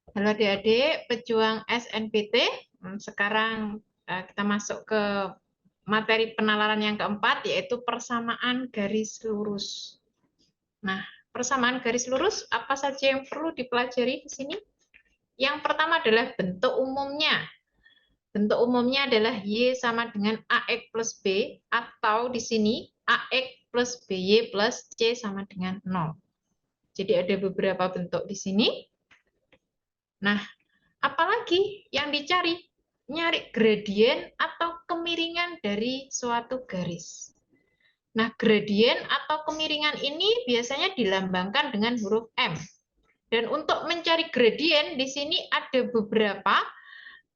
Halo adik-adik, pejuang SNPT. Sekarang kita masuk ke materi penalaran yang keempat, yaitu persamaan garis lurus. Nah, persamaan garis lurus apa saja yang perlu dipelajari di sini? Yang pertama adalah bentuk umumnya. Bentuk umumnya adalah Y sama dengan AX plus B, atau di sini AX plus BY plus C sama dengan 0. Jadi ada beberapa bentuk di sini. Nah, apalagi yang dicari? Nyari gradien atau kemiringan dari suatu garis. Nah, gradien atau kemiringan ini biasanya dilambangkan dengan huruf M. Dan untuk mencari gradien di sini ada beberapa.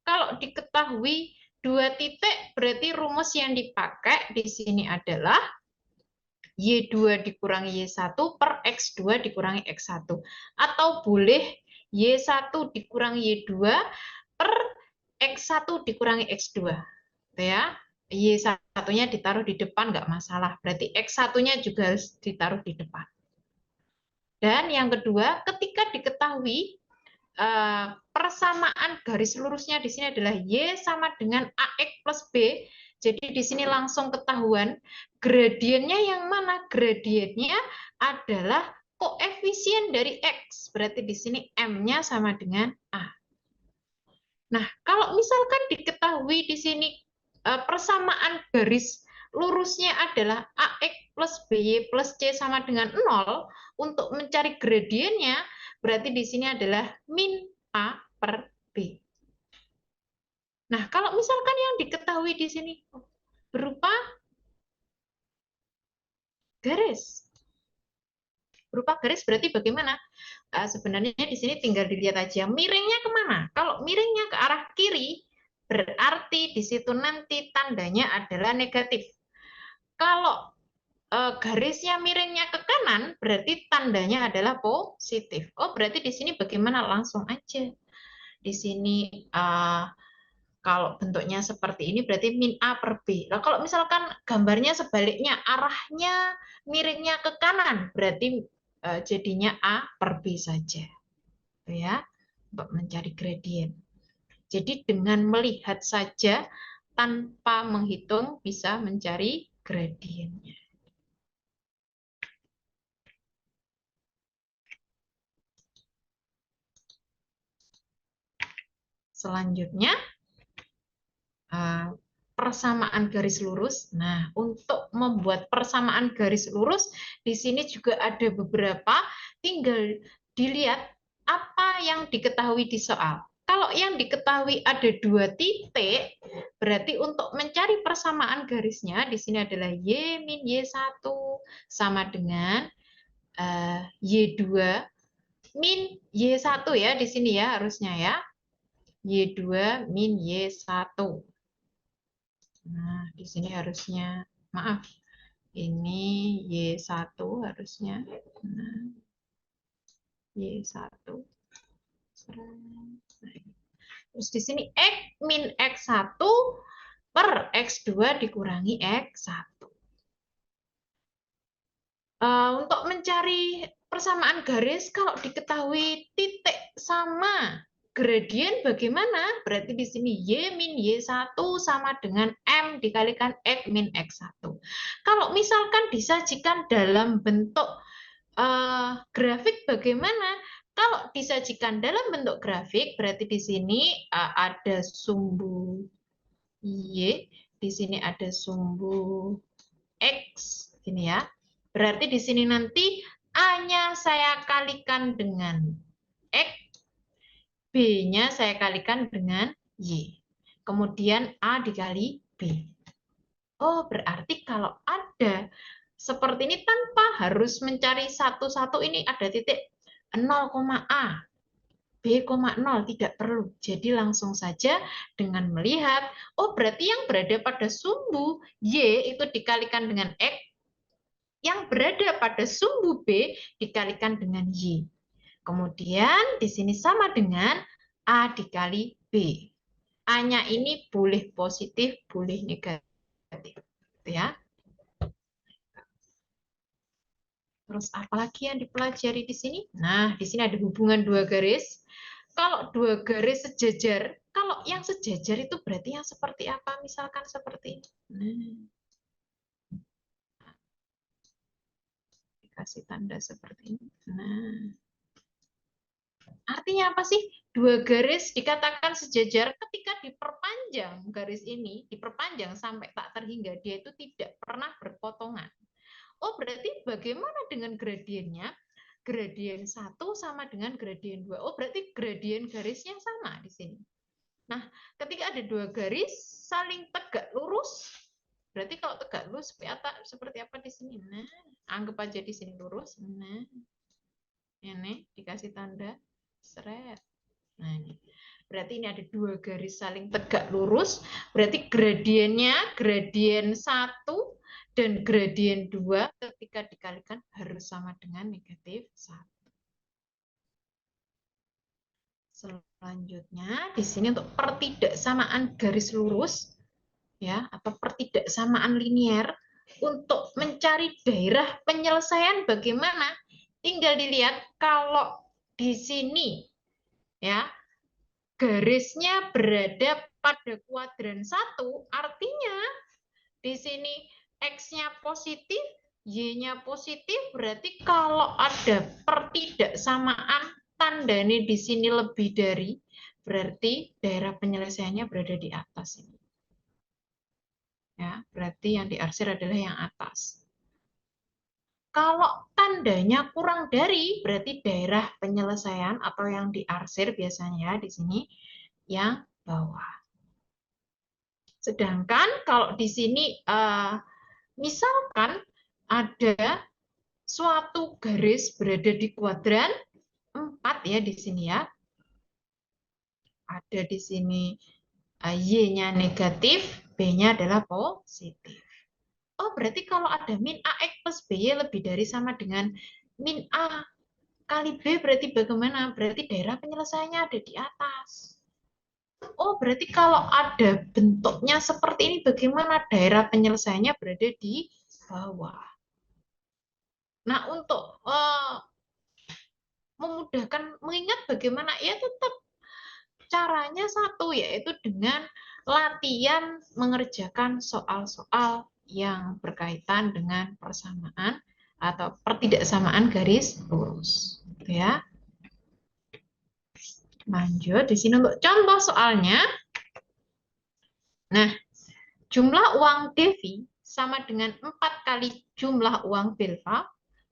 Kalau diketahui dua titik, berarti rumus yang dipakai di sini adalah Y2 dikurangi Y1 per X2 dikurangi X1. Atau boleh Y1 dikurangi Y2 per X1 dikurangi X2. Ya, Y1-nya ditaruh di depan nggak masalah. Berarti X1-nya juga harus ditaruh di depan. Dan yang kedua, ketika diketahui persamaan garis lurusnya di sini adalah Y sama dengan AX plus B, jadi di sini langsung ketahuan gradiennya yang mana? Gradiennya adalah koefisien dari X, berarti di sini M-nya sama dengan A. Nah, kalau misalkan diketahui di sini persamaan garis lurusnya adalah AX plus BY plus C sama dengan 0, untuk mencari gradiennya, berarti di sini adalah min A per B. Nah, kalau misalkan yang diketahui di sini berupa garis. Berupa garis berarti bagaimana? Sebenarnya di sini tinggal dilihat aja miringnya kemana. Kalau miringnya ke arah kiri, berarti di situ nanti tandanya adalah negatif. Kalau garisnya miringnya ke kanan, berarti tandanya adalah positif. Oh, berarti di sini bagaimana? Langsung aja. Di sini kalau bentuknya seperti ini berarti min A per B. Nah, kalau misalkan gambarnya sebaliknya, arahnya miringnya ke kanan, berarti jadinya A per B saja. Ya, untuk mencari gradien. Jadi dengan melihat saja tanpa menghitung bisa mencari gradiennya. Selanjutnya, persamaan garis lurus. Nah, untuk membuat persamaan garis lurus, di sini juga ada beberapa, tinggal dilihat apa yang diketahui di soal. Kalau yang diketahui ada dua titik, berarti untuk mencari persamaan garisnya, di sini adalah Y min Y1 sama dengan Y2 min Y1 ya, di sini ya harusnya ya. Y2 min Y1. Nah, di sini harusnya, maaf, ini Y1 harusnya. Nah, Y1. Terus di sini X min X1 per X2 dikurangi X1. Untuk mencari persamaan garis, kalau diketahui titik sama gradien bagaimana? Berarti di sini Y min Y1 sama dengan M dikalikan X min X1. Kalau misalkan disajikan dalam bentuk grafik bagaimana? Kalau disajikan dalam bentuk grafik, berarti di sini ada sumbu Y, di sini ada sumbu X, ini ya. Berarti di sini nanti A-nya saya kalikan dengan X, B-nya saya kalikan dengan Y. Kemudian A dikali B. Oh, berarti kalau ada seperti ini tanpa harus mencari satu-satu, ini ada titik 0, A, B,0, tidak perlu. Jadi langsung saja dengan melihat, oh berarti yang berada pada sumbu Y itu dikalikan dengan X, yang berada pada sumbu B dikalikan dengan Y. Kemudian di sini sama dengan A dikali B. A-nya ini boleh positif, boleh negatif. Ya. Terus apalagi yang dipelajari di sini? Nah, di sini ada hubungan dua garis. Kalau dua garis sejajar, kalau yang sejajar itu berarti yang seperti apa? Misalkan seperti ini. Nah, dikasih tanda seperti ini. Nah, artinya apa sih? Dua garis dikatakan sejajar ketika diperpanjang garis ini, diperpanjang sampai tak terhingga, dia itu tidak pernah berpotongan. Oh, berarti bagaimana dengan gradiennya? Gradien 1 sama dengan gradien 2. Oh, berarti gradien garisnya sama di sini. Nah, ketika ada dua garis saling tegak lurus, berarti kalau tegak lurus seperti apa di sini? Nah, anggap aja di sini lurus. Nah, ini dikasih tanda seret. Nah, ini. Berarti ini ada dua garis saling tegak lurus. Berarti gradiennya gradien 1 dan gradien 2 ketika dikalikan harus sama dengan negatif 1. Selanjutnya di sini untuk pertidaksamaan garis lurus ya atau pertidaksamaan linier untuk mencari daerah penyelesaian bagaimana? Tinggal dilihat kalau di sini ya garisnya berada pada kuadran 1, artinya di sini X-nya positif, Y-nya positif, berarti kalau ada pertidaksamaan tanda ini di sini lebih dari, berarti daerah penyelesaiannya berada di atas ini. Ya, berarti yang diarsir adalah yang atas. Kalau tandanya kurang dari, berarti daerah penyelesaian atau yang diarsir biasanya di sini yang bawah. Sedangkan kalau di sini misalkan ada suatu garis berada di kuadran 4 ya di sini ya. Ada di sini Y-nya negatif, B-nya adalah positif. Oh, berarti kalau ada min AX plus BY lebih dari sama dengan min A kali B, berarti bagaimana? Berarti daerah penyelesaiannya ada di atas. Oh, berarti kalau ada bentuknya seperti ini, bagaimana daerah penyelesaiannya berada di bawah. Nah, untuk memudahkan mengingat bagaimana, ya tetap caranya satu, yaitu dengan latihan mengerjakan soal-soal yang berkaitan dengan persamaan atau pertidaksamaan garis lurus. Gitu ya. Lanjut, di sini untuk contoh soalnya. Nah, jumlah uang Devi sama dengan 4 kali jumlah uang Belva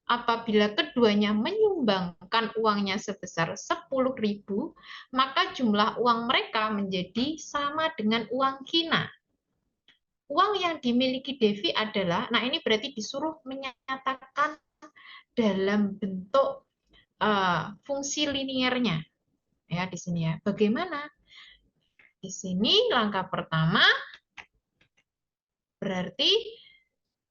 apabila keduanya menyumbangkan uangnya sebesar 10.000, maka jumlah uang mereka menjadi sama dengan uang Kina. Uang yang dimiliki Devi adalah, nah ini berarti disuruh menyatakan dalam bentuk fungsi liniernya. Ya, di sini ya. Bagaimana? Di sini langkah pertama berarti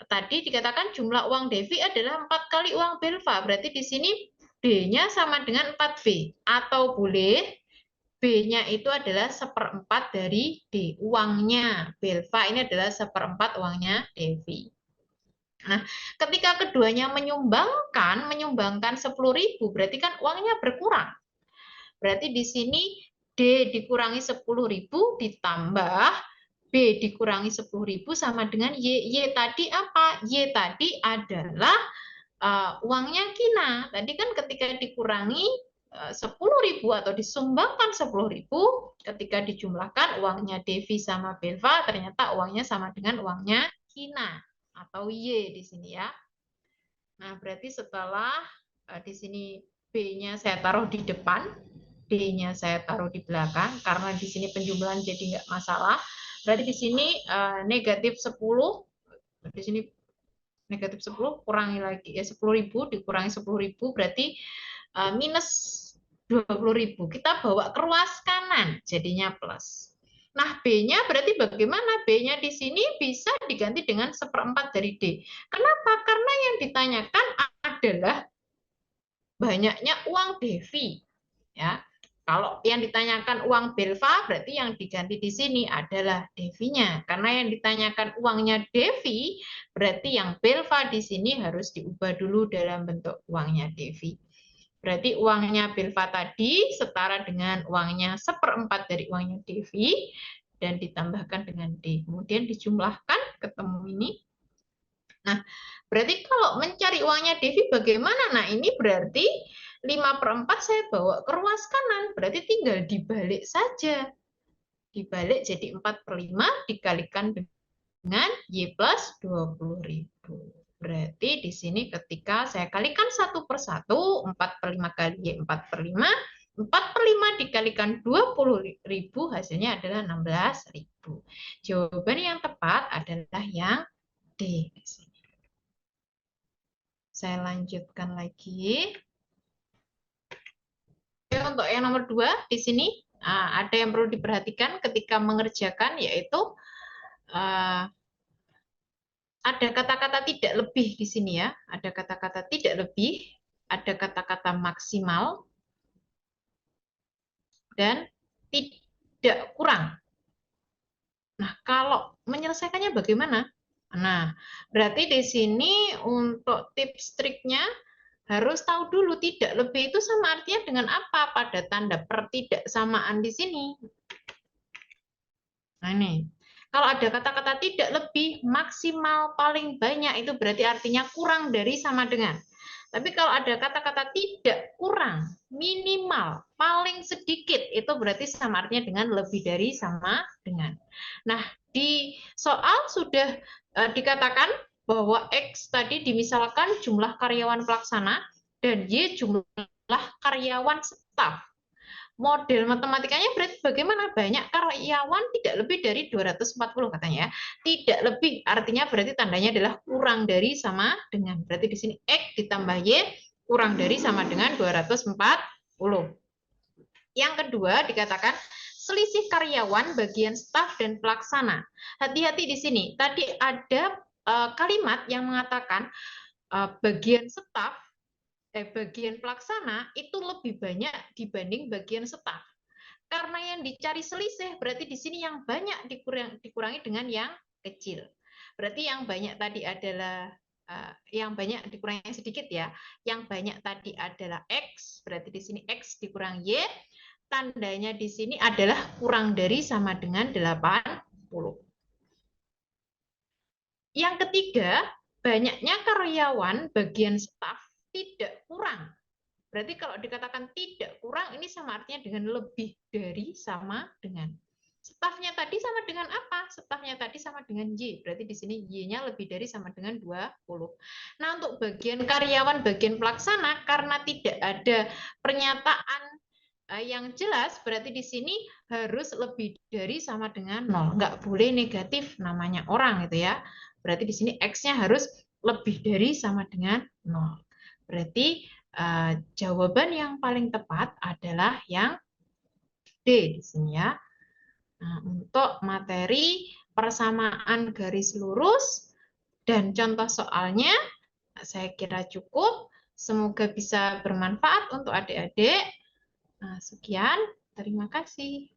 tadi dikatakan jumlah uang Devi adalah 4 kali uang Belva. Berarti di sini B-nya sama dengan 4B. Atau boleh B-nya itu adalah 1/4 dari D. Uangnya Belva ini adalah 1/4 uangnya Devi. Nah, ketika keduanya menyumbangkan 10.000, berarti kan uangnya berkurang. Berarti di sini D dikurangi 10.000 ditambah B dikurangi 10.000 sama dengan Y. Y tadi apa? Y tadi adalah uangnya Kina. Tadi kan ketika dikurangi 10.000 atau disumbangkan 10.000, ketika dijumlahkan uangnya Devi sama Belva, ternyata uangnya sama dengan uangnya Kina atau Y di sini ya. Nah, berarti setelah di sini B-nya saya taruh di depan, D-nya saya taruh di belakang, karena di sini penjumlahan jadi nggak masalah. Berarti di sini negatif 10, di sini negatif 10, kurangi lagi ya 10.000 dikurangi 10.000 berarti minus 20.000. Kita bawa ke ruas kanan, jadinya plus. Nah, B-nya berarti bagaimana? B-nya di sini bisa diganti dengan 1/4 dari D. Kenapa? Karena yang ditanyakan adalah banyaknya uang Devi. Ya, kalau yang ditanyakan uang Belva, berarti yang diganti di sini adalah Devi-nya. Karena yang ditanyakan uangnya Devi, berarti yang Belva di sini harus diubah dulu dalam bentuk uangnya Devi. Berarti uangnya Belva tadi setara dengan uangnya 1/4 dari uangnya Devi dan ditambahkan dengan D. Kemudian dijumlahkan, ketemu ini. Nah, berarti kalau mencari uangnya Devi bagaimana? Nah, ini berarti 5/4 saya bawa ke ruas kanan. Berarti tinggal dibalik saja. Dibalik jadi 4/5 dikalikan dengan Y plus 20.000. Berarti di sini ketika saya kalikan 1/1, 4/5 kali Y 4/5, 4/5 dikalikan 20.000 hasilnya adalah 16.000. Jawaban yang tepat adalah yang D. Saya lanjutkan lagi. Untuk yang nomor 2 di sini ada yang perlu diperhatikan ketika mengerjakan, yaitu ada kata-kata tidak lebih di sini ya. Ada kata-kata tidak lebih, ada kata-kata maksimal, dan tidak kurang. Nah, kalau menyelesaikannya bagaimana? Nah, berarti di sini untuk tips triknya harus tahu dulu tidak lebih itu sama artinya dengan apa pada tanda pertidaksamaan di sini. Nah, ini. Kalau ada kata-kata tidak lebih, maksimal, paling banyak, itu berarti artinya kurang dari, sama dengan. Tapi kalau ada kata-kata tidak, kurang, minimal, paling sedikit, itu berarti sama artinya dengan lebih dari, sama dengan. Nah, di soal sudah dikatakan bahwa X tadi dimisalkan jumlah karyawan pelaksana dan Y jumlah karyawan staf. Model matematikanya berarti bagaimana? Banyak karyawan tidak lebih dari 240 katanya ya. Tidak lebih artinya berarti tandanya adalah kurang dari, sama dengan. Berarti di sini X ditambah Y kurang dari, sama dengan 240. Yang kedua dikatakan selisih karyawan bagian staf dan pelaksana. Hati-hati di sini. Tadi ada kalimat yang mengatakan bagian staf bagian pelaksana itu lebih banyak dibanding bagian staf. Karena yang dicari selisih berarti di sini yang banyak dikurangi dengan yang kecil. Berarti yang banyak tadi adalah yang banyak dikurangi sedikit ya. Yang banyak tadi adalah X, berarti di sini X dikurang Y. Tandanya di sini adalah kurang dari, sama dengan 80. Yang ketiga, banyaknya karyawan bagian staf tidak kurang. Berarti kalau dikatakan tidak kurang, ini sama artinya dengan lebih dari, sama dengan. Stafnya tadi sama dengan apa? Stafnya tadi sama dengan Y. Berarti di sini Y-nya lebih dari, sama dengan 20. Nah, untuk bagian karyawan, bagian pelaksana, karena tidak ada pernyataan yang jelas, berarti di sini harus lebih dari, sama dengan 0. Nggak boleh negatif, namanya orang gitu ya. Berarti di sini X-nya harus lebih dari, sama dengan 0. Berarti jawaban yang paling tepat adalah yang D di sini ya. Nah, untuk materi persamaan garis lurus dan contoh soalnya saya kira cukup. Semoga bisa bermanfaat untuk adik-adik. Nah, sekian, terima kasih.